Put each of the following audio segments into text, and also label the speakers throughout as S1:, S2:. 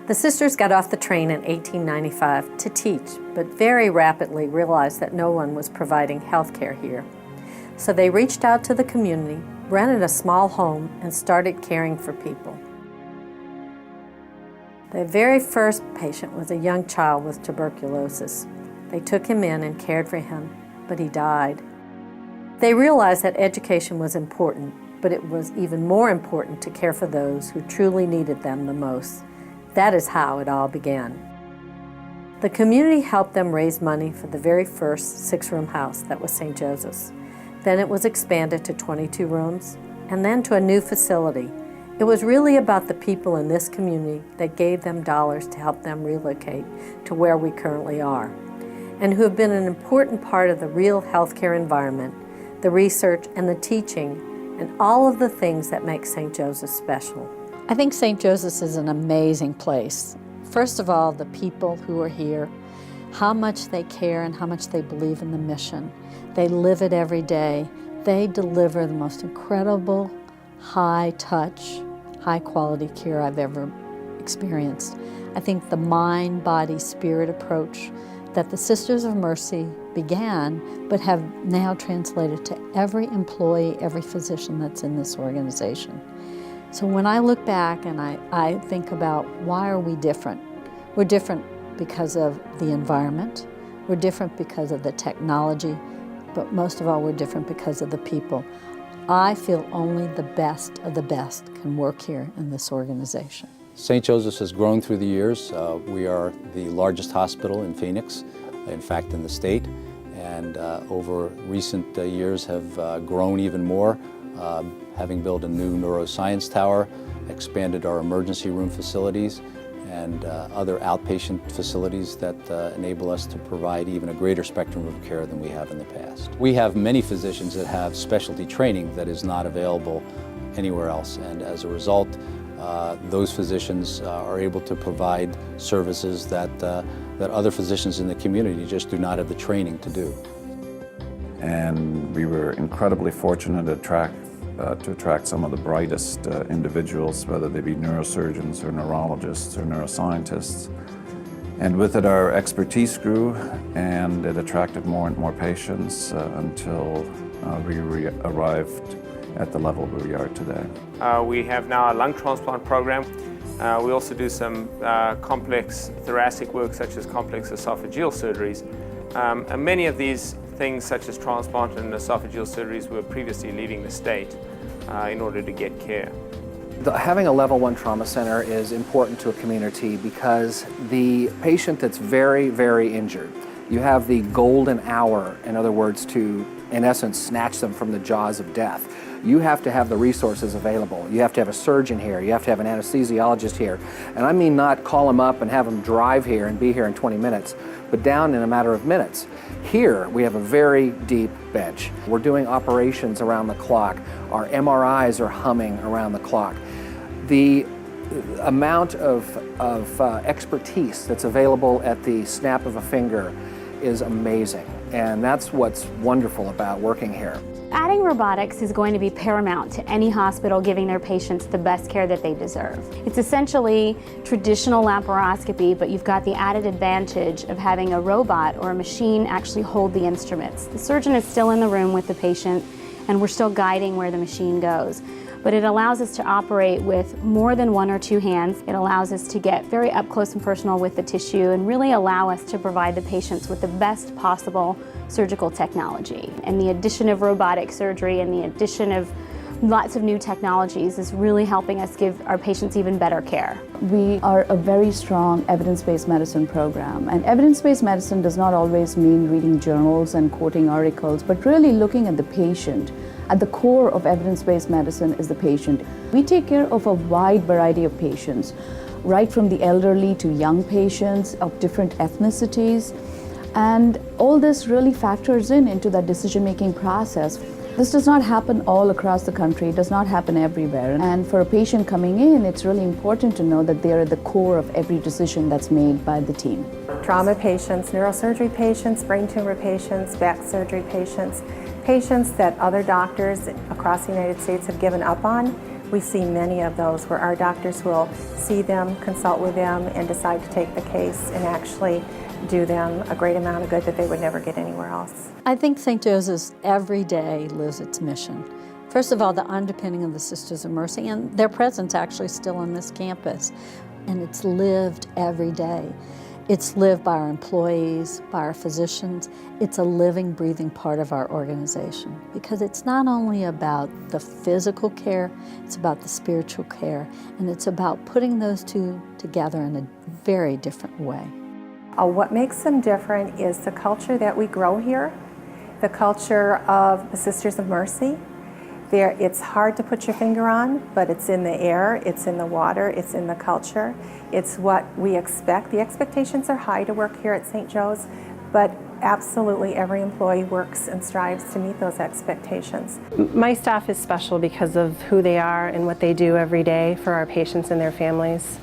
S1: The sisters got off the train in 1895 to teach, but very rapidly realized that no one was providing health care here. So they reached out to the community, rented a small home, and started caring for people. The very first patient was a young child with tuberculosis. They took him in and cared for him, but he died. They realized that education was important, but it was even more important to care for those who truly needed them the most. That is how it all began. The community helped them raise money for the very first 6-room house that was St. Joseph's. Then it was expanded to 22 rooms, and then to a new facility. It was really about the people in this community that gave them dollars to help them relocate to where we currently are, and who have been an important part of the real healthcare environment, the research and the teaching, and all of the things that make St. Joseph's special. I think St. Joseph's is an amazing place. First of all, the people who are here, how much they care and how much they believe in the mission. They live it every day. They deliver the most incredible, high-touch, high-quality care I've ever experienced. I think the mind, body, spirit approach that the Sisters of Mercy began, but have now translated to every employee, every physician that's in this organization. So when I look back and I think about why are we different? We're different because of the environment, we're different because of the technology, but most of all, we're different because of the people. I feel only the best of the best can work here in this organization.
S2: St. Joseph's has grown through the years. We are the largest hospital in Phoenix, in fact in the state, and over recent years have grown even more, having built a new neuroscience tower, expanded our emergency room facilities, and other outpatient facilities that enable us to provide even a greater spectrum of care than we have in the past. We have many physicians that have specialty training that is not available anywhere else, and as a result, those physicians are able to provide services that other physicians in the community just do not have the training to do.
S3: And we were incredibly fortunate to attract some of the brightest individuals, whether they be neurosurgeons or neurologists or neuroscientists. And with it, our expertise grew, and it attracted more and more patients until we arrived at the level where we are today.
S4: We have now a lung transplant program. We also do some complex thoracic work, such as complex esophageal surgeries. And many of these things, such as transplant and esophageal surgeries, were previously leaving the state in order to get care.
S5: Having a level 1 trauma center is important to a community because the patient that's very, very injured, you have the golden hour, in other words, to, in essence, snatch them from the jaws of death. You have to have the resources available. You have to have a surgeon here. You have to have an anesthesiologist here. And I mean not call them up and have them drive here and be here in 20 minutes, but down in a matter of minutes. Here, we have a very deep bench. We're doing operations around the clock. Our MRIs are humming around the clock. The amount of expertise that's available at the snap of a finger is amazing. And that's what's wonderful about working here.
S6: Adding robotics is going to be paramount to any hospital giving their patients the best care that they deserve. It's essentially traditional laparoscopy, but you've got the added advantage of having a robot or a machine actually hold the instruments. The surgeon is still in the room with the patient, and we're still guiding where the machine goes. But it allows us to operate with more than 1 or 2 hands. It allows us to get very up close and personal with the tissue and really allow us to provide the patients with the best possible surgical technology. And the addition of robotic surgery and the addition of lots of new technologies is really helping us give our patients even better care.
S7: We are a very strong evidence-based medicine program, and evidence-based medicine does not always mean reading journals and quoting articles, but really looking at the patient. At the core of evidence-based medicine is the patient. We take care of a wide variety of patients, right from the elderly to young patients of different ethnicities, and all this really factors into that decision-making process. This does not happen all across the country, it does not happen everywhere. And for a patient coming in, it's really important to know that they are at the core of every decision that's made by the team.
S8: Trauma patients, neurosurgery patients, brain tumor patients, back surgery patients, patients that other doctors across the United States have given up on, We see many of those where our doctors will see them, consult with them, and decide to take the case and actually do them a great amount of good that they would never get anywhere else.
S1: I think St. Joseph's every day lives its mission. First of all, the underpinning of the Sisters of Mercy and their presence actually still on this campus. And it's lived every day. It's lived by our employees, by our physicians. It's a living, breathing part of our organization because it's not only about the physical care, it's about the spiritual care, and it's about putting those two together in a very different way.
S8: What makes them different is the culture that we grow here, the culture of the Sisters of Mercy. It's hard to put your finger on, but it's in the air, it's in the water, it's in the culture. It's what we expect. The expectations are high to work here at St. Joe's, but absolutely every employee works and strives to meet those expectations.
S9: My staff is special because of who they are and what they do every day for our patients and their families.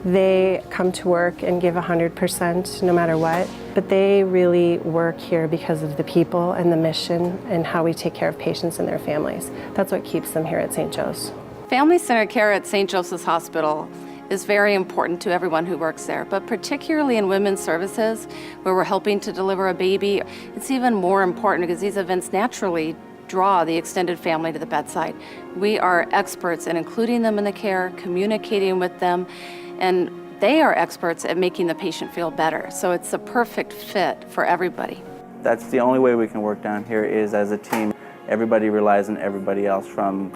S9: They come to work and give 100% no matter what, but they really work here because of the people and the mission and how we take care of patients and their families. That's what keeps them here at St. Joe's.
S10: Family-centered care at St. Joseph's Hospital is very important to everyone who works there, but particularly in women's services where we're helping to deliver a baby, it's even more important because these events naturally draw the extended family to the bedside. We are experts in including them in the care, communicating with them, and they are experts at making the patient feel better. So it's a perfect fit for everybody.
S11: That's the only way we can work down here is as a team. Everybody relies on everybody else, from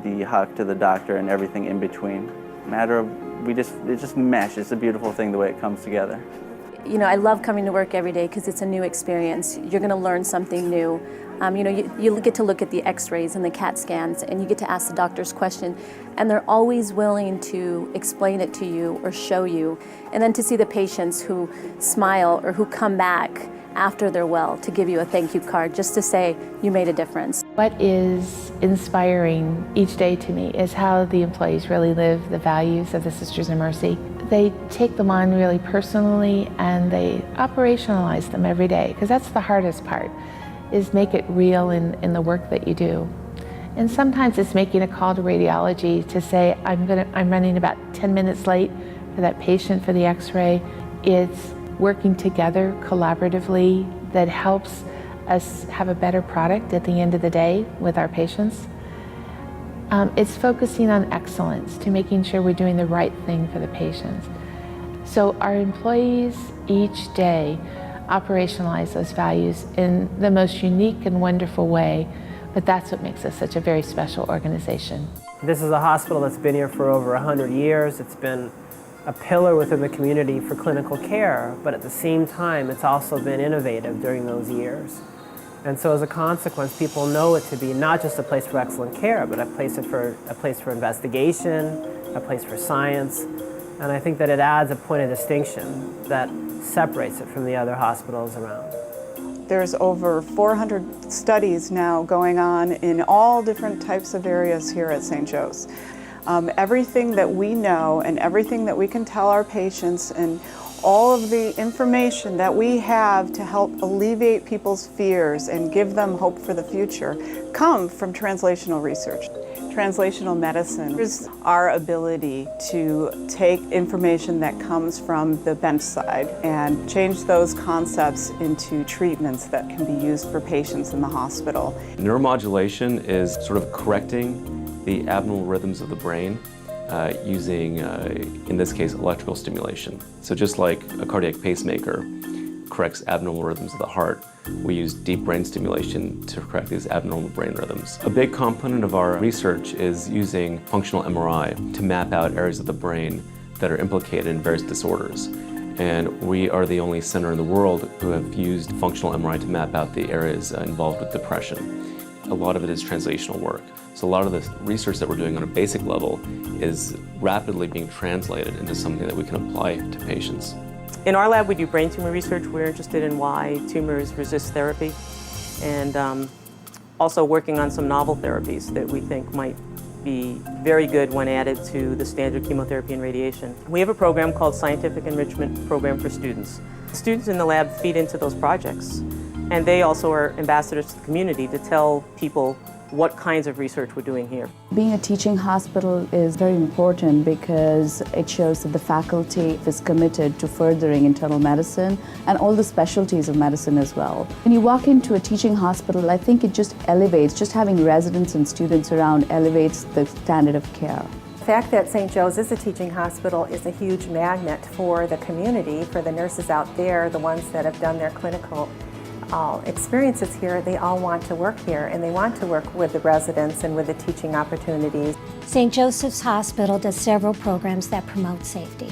S11: the HUC to the doctor and everything in between. It just mesh. It's a beautiful thing the way it comes together.
S12: You know, I love coming to work every day because it's a new experience. You're going to learn something new. You get to look at the x-rays and the CAT scans, and you get to ask the doctors questions, and they're always willing to explain it to you or show you. And then to see the patients who smile or who come back after they're well to give you a thank you card just to say you made a difference.
S13: What is inspiring each day to me is how the employees really live the values of the Sisters of Mercy. They take them on really personally and they operationalize them every day, because that's the hardest part, is make it real in the work that you do. And sometimes it's making a call to radiology to say, I'm running about 10 minutes late for that patient for the x-ray. It's working together collaboratively that helps us have a better product at the end of the day with our patients. It's focusing on excellence to making sure we're doing the right thing for the patients. So our employees each day operationalize those values in the most unique and wonderful way, but that's what makes us such a very special organization.
S14: This is a hospital that's been here for over 100 years. It's been a pillar within the community for clinical care, but at the same time, it's also been innovative during those years. And so as a consequence, people know it to be not just a place for excellent care, but a place for investigation, a place for science. And I think that it adds a point of distinction that separates it from the other hospitals around.
S15: There's over 400 studies now going on in all different types of areas here at St. Joe's. Everything that we know and everything that we can tell our patients and all of the information that we have to help alleviate people's fears and give them hope for the future come from translational research. Translational medicine is our ability to take information that comes from the bench side and change those concepts into treatments that can be used for patients in the hospital.
S16: Neuromodulation is sort of correcting the abnormal rhythms of the brain using, in this case, electrical stimulation. So just like a cardiac pacemaker corrects abnormal rhythms of the heart, we use deep brain stimulation to correct these abnormal brain rhythms. A big component of our research is using functional MRI to map out areas of the brain that are implicated in various disorders. And we are the only center in the world who have used functional MRI to map out the areas involved with depression. A lot of it is translational work. So a lot of the research that we're doing on a basic level is rapidly being translated into something that we can apply to patients.
S17: In our lab, we do brain tumor research. We're interested in why tumors resist therapy, and also working on some novel therapies that we think might be very good when added to the standard chemotherapy and radiation. We have a program called Scientific Enrichment Program for Students. Students in the lab feed into those projects, and they also are ambassadors to the community to tell people what kinds of research we're doing here.
S7: Being a teaching hospital is very important because it shows that the faculty is committed to furthering internal medicine and all the specialties of medicine as well. When you walk into a teaching hospital, I think it just elevates, just having residents and students around elevates the standard of care.
S8: The fact that St. Joe's is a teaching hospital is a huge magnet for the community, for the nurses out there, the ones that have done their clinical experiences here. They all want to work here, and they want to work with the residents and with the teaching opportunities.
S18: St. Joseph's Hospital does several programs that promote safety.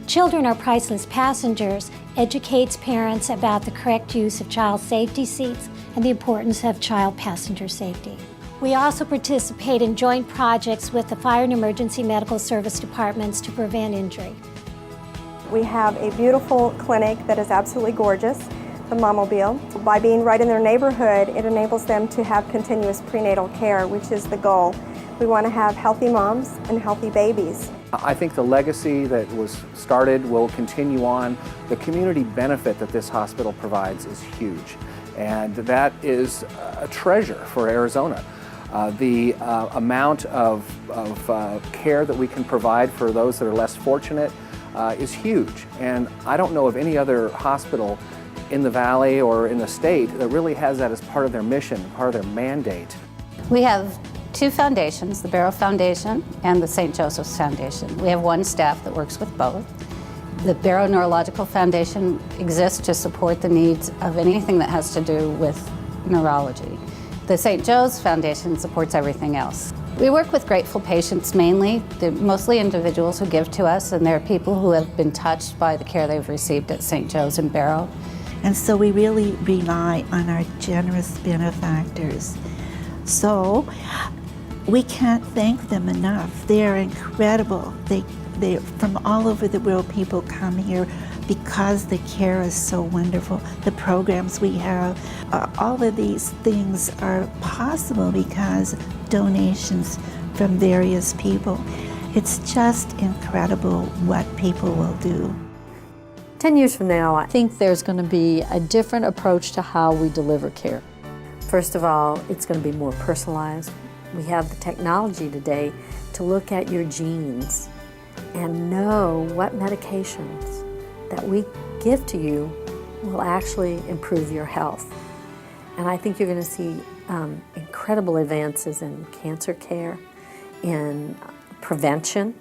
S18: Children Are Priceless Passengers educates parents about the correct use of child safety seats and the importance of child passenger safety. We also participate in joint projects with the Fire and Emergency Medical Service departments to prevent injury.
S19: We have a beautiful clinic that is absolutely gorgeous, the Momobile. By being right in their neighborhood, it enables them to have continuous prenatal care, which is the goal. We want to have healthy moms and healthy babies.
S5: I think the legacy that was started will continue on. The community benefit that this hospital provides is huge, and that is a treasure for Arizona. The amount of care that we can provide for those that are less fortunate is huge, and I don't know of any other hospital in the valley or in the state that really has that as part of their mission, part of their mandate.
S20: We have two foundations, the Barrow Foundation and the St. Joseph's Foundation. We have one staff that works with both. The Barrow Neurological Foundation exists to support the needs of anything that has to do with neurology. The St. Joe's Foundation supports everything else. We work with grateful patients mainly. They're mostly individuals who give to us, and they're people who have been touched by the care they've received at St. Joe's and Barrow.
S21: And so we really rely on our generous benefactors. So we can't thank them enough. They are incredible. They from all over the world, people come here because the care is so wonderful. The programs we have, all of these things are possible because donations from various people. It's just incredible what people will do.
S1: 10 years from now, I think there's going to be a different approach to how we deliver care. First of all, it's going to be more personalized. We have the technology today to look at your genes and know what medications that we give to you will actually improve your health. And I think you're going to see incredible advances in cancer care, in prevention,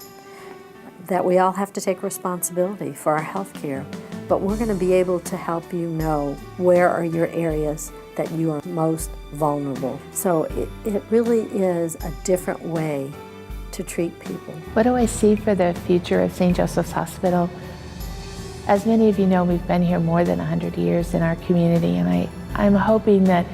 S1: that we all have to take responsibility for our health care. But we're going to be able to help you know where are your areas that you are most vulnerable. So it really is a different way to treat people.
S13: What do I see for the future of St. Joseph's Hospital? As many of you know, we've been here more than 100 years in our community, and I'm hoping that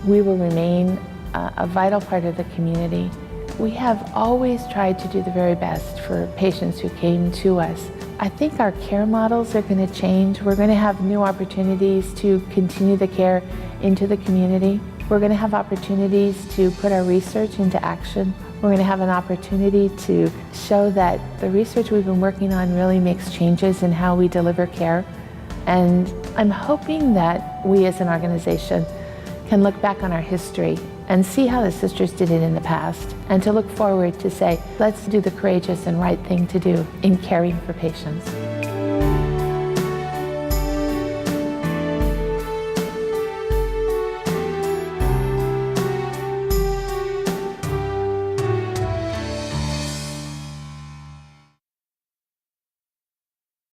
S13: we will remain a vital part of the community. We have always tried to do the very best for patients who came to us. I think our care models are going to change. We're going to have new opportunities to continue the care into the community. We're going to have opportunities to put our research into action. We're going to have an opportunity to show that the research we've been working on really makes changes in how we deliver care. And I'm hoping that we as an organization can look back on our history and see how the sisters did it in the past, and to look forward to say, let's do the courageous and right thing to do in caring for patients.